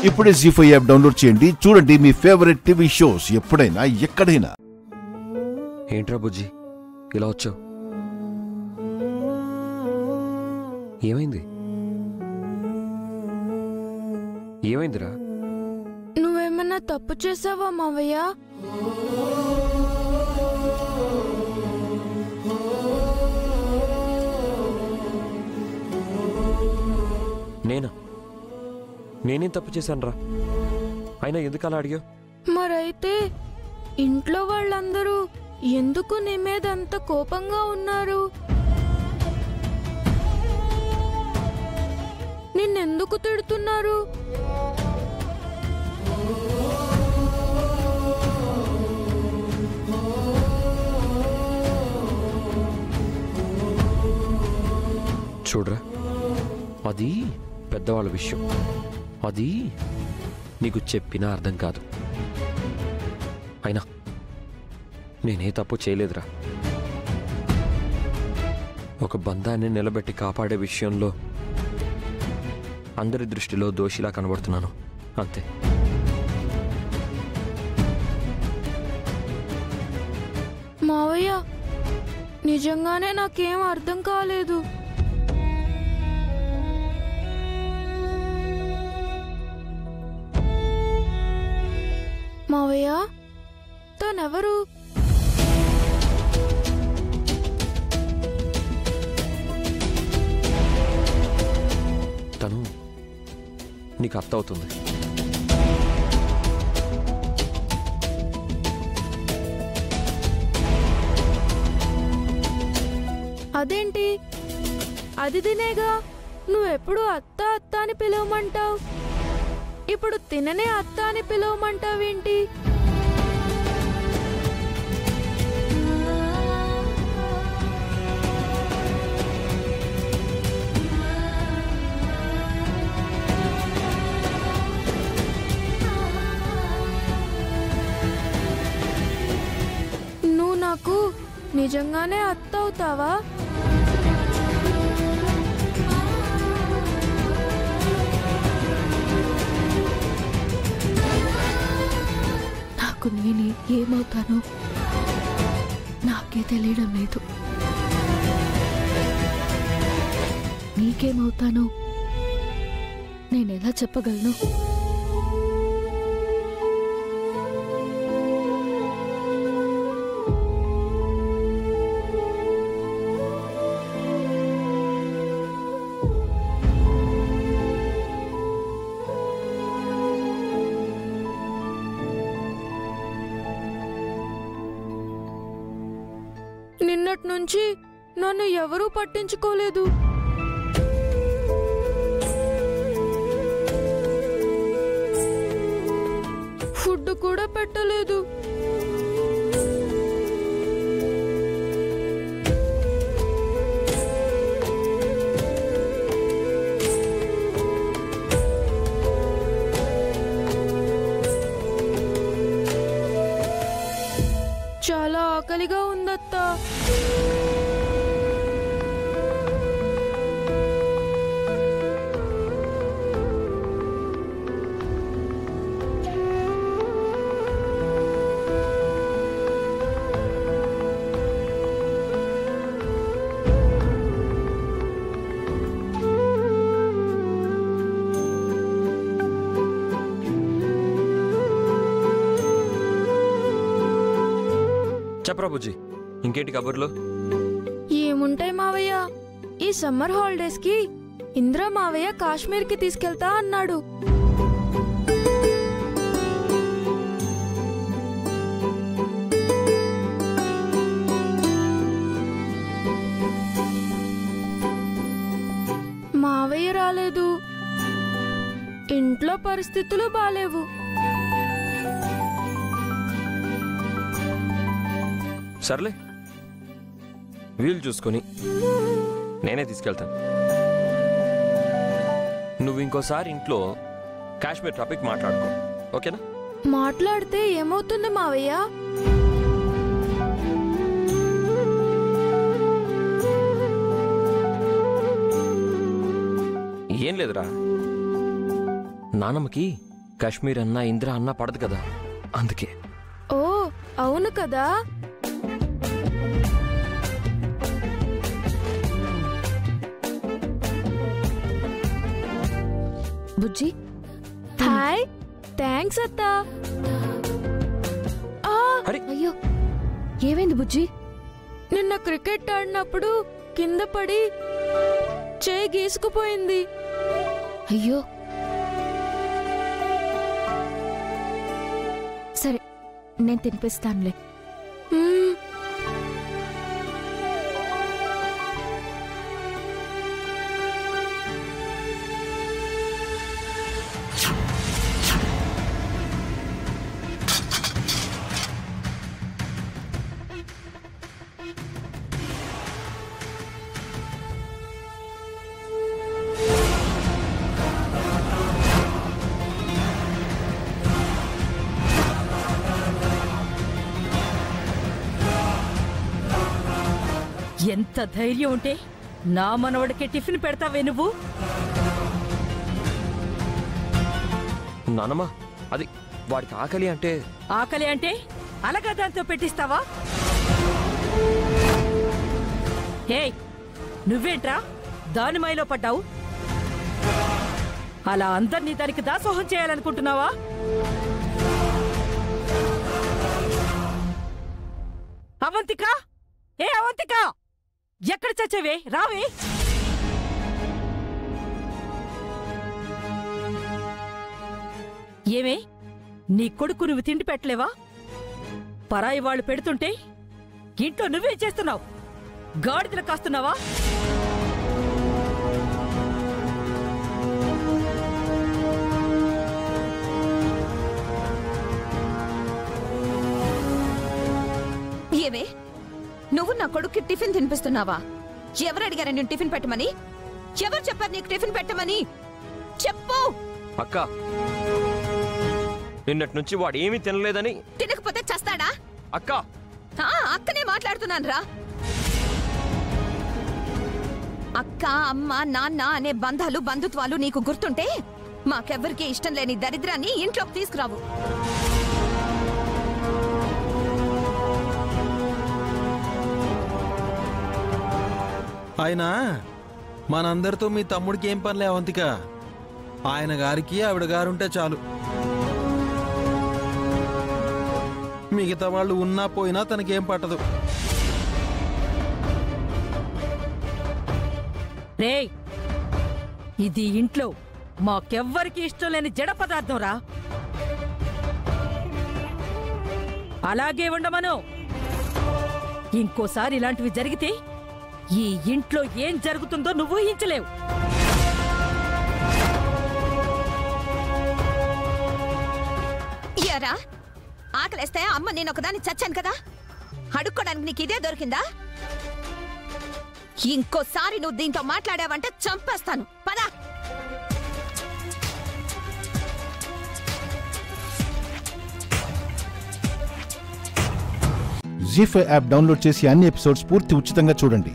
ఇప్పుడే జీ5 app download చేయండి. చూడండి మీ ఫేవరెట్ టీవీ షోస్ ఎప్పుడైనా ఎక్కడైనా. ఏంట్రా బుజ్జి ఇలా వచ్చావు? ఏమైంది? ఏమైందిరా? నువ్వేమన్నా తప్పు చేసావా మావయ్య? నేనేం తప్పు చేశానురా? అయినా ఎందుకు అలా అడిగావు? మరైతే ఇంట్లో వాళ్ళందరూ ఎందుకు నీ మీద అంత కోపంగా ఉన్నారు? నిన్నెందుకు తిడుతున్నారు? చూడరా, అది పెద్దవాళ్ళ విషయం. అది నీకు చెప్పినా అర్థం కాదు. అయినా నేనే తప్పు చేయలేదురా. ఒక బంధాన్ని నిలబెట్టి కాపాడే విషయంలో అందరి దృష్టిలో దోషిలా కనబడుతున్నాను, అంతే. మావయ్య, నిజంగానే నాకేం అర్థం కాలేదు. మావయ్య, తనెవరు? తను నీకు అర్థం అవుతుంది. అదేంటి? అది తినేగా నువ్వెప్పుడు అత్త అత్త అని పిలవమంటావు. ఇప్పుడు తిననే అత్త అని పిలవమంటావేంటి? నువ్వు నాకు నిజంగానే అత్త అవుతావా? నేను ఏమవుతానో నాకే తెలియడం లేదు. నీకేమవుతానో నేనెలా చెప్పగలను? నిన్నటి నుంచి నన్ను ఎవరూ పట్టించుకోలేదు. ఫుడ్ కూడా పెట్టలేదు. చాలా ఆకలిగా ఉందత్తా. చెప్పరా బుజ్జి, ఇంకేంటి కబుర్లు? ఏముంటాయి మావయ్య, ఈ సమ్మర్ హాలిడేస్ కి ఇంద్ర మావయ్య కాశ్మీర్ కి తీసుకెళ్తా అన్నాడు. మావయ్య రాలేదు. ఇంట్లో పరిస్థితులు బాలేవు. సర్లే, వీలు చూసుకొని నేనే తీసుకెళ్తాను. నువ్వు ఇంకోసారి ఇంట్లో కాశ్మీర్ టాపిక్ మాట్లాడుకో, ఓకేనా? మాట్లాడితే ఏమవుతుంది మావయ్య? ఏం లేదురా, నానమ్మకి కాశ్మీర్ అన్నా ఇంద్ర అన్నా పడదు కదా, అందుకే. ఓ అవును కదా. బుజ్జి హాయ్, థ్యాంక్స్ అత్త. అయ్యో ఏమైంది బుజ్జి? నిన్న క్రికెట్ ఆడినప్పుడు కింద పడి చేయి గీసుకుపోయింది. అయ్యో సరే నేను తినిపిస్తానులే. మ్మ్. ఎంత ధైర్యం ఉంటే నా మనవడికి టిఫిన్ పెడతావే నువ్వు? నానమ్మా, అది వాడికి ఆకలి అంటే. ఆకలి అంటే అలాగా దాంతో పెట్టిస్తావా? హే, నువ్వేంట్రా దాని మైలో పడ్డావు? అలా అందర్నీ దానికి దాసోహం చేయాలనుకుంటున్నావా? అవంతిక, ఏ అవంతిక, ఎక్కడ చచ్చావే? రావే. ఏమే, నీ కొడుకు నువ్వు తిండి పెట్టలేవా? పరాయి వాళ్ళు పెడుతుంటే ఇంట్లో నువ్వేం చేస్తున్నావు? గాడిదలు కాస్తున్నావా? ఏమే, నువ్వు నా కొడుక్కి టిఫిన్ తినిపిస్తున్నావా? ఎవరు అడిగారా నేను టిఫిన్ పెట్టమని? ఎవరు చెప్పారు నీకు టిఫిన్ పెట్టమని? చెప్పు. అక్క, నిన్నటి నుంచి వాడు ఏమీ తినలేదని. తినకపోతే చస్తాడా? అక్క, అక్కనే మాట్లాడుతున్నాను రా. అక్క, అమ్మ, నాన్న అనే బంధాలు బంధుత్వాలు నీకు గుర్తుంటే మాకెవ్వరికీ ఇష్టం లేని దరిద్రాన్ని ఇంట్లోకి తీసుకురావు. ఆయన మనందరితో మీ తమ్ముడికి ఏం పనిలే అవంతిక. ఆయన గారికి ఆవిడ గారుంటే చాలు. మిగతా వాళ్ళు ఉన్నా పోయినా తనకేం పట్టదు. రేయ్, ఇది ఇంట్లో మాకెవ్వరికి ఇష్టం లేని జడ పదార్థం రా. అలాగే ఉండమను. ఇంకోసారి ఇలాంటివి జరిగితే ఈ ఇంట్లో ఏం జరుగుతుందో నువ్వు ఊహించలేవు. యారా, ఆకలేస్తే అమ్మ నేను ఒకదాన్ని చచ్చాను కదా, అడుక్కోడానికి నీకు ఇదే దొరికిందా? ఇంకోసారి నువ్వు దీంతో మాట్లాడావంటే చంపేస్తాను. పదా. జీ5 యాప్ డౌన్లోడ్ చేసి అన్ని ఎపిసోడ్స్ పూర్తి ఉచితంగా చూడండి.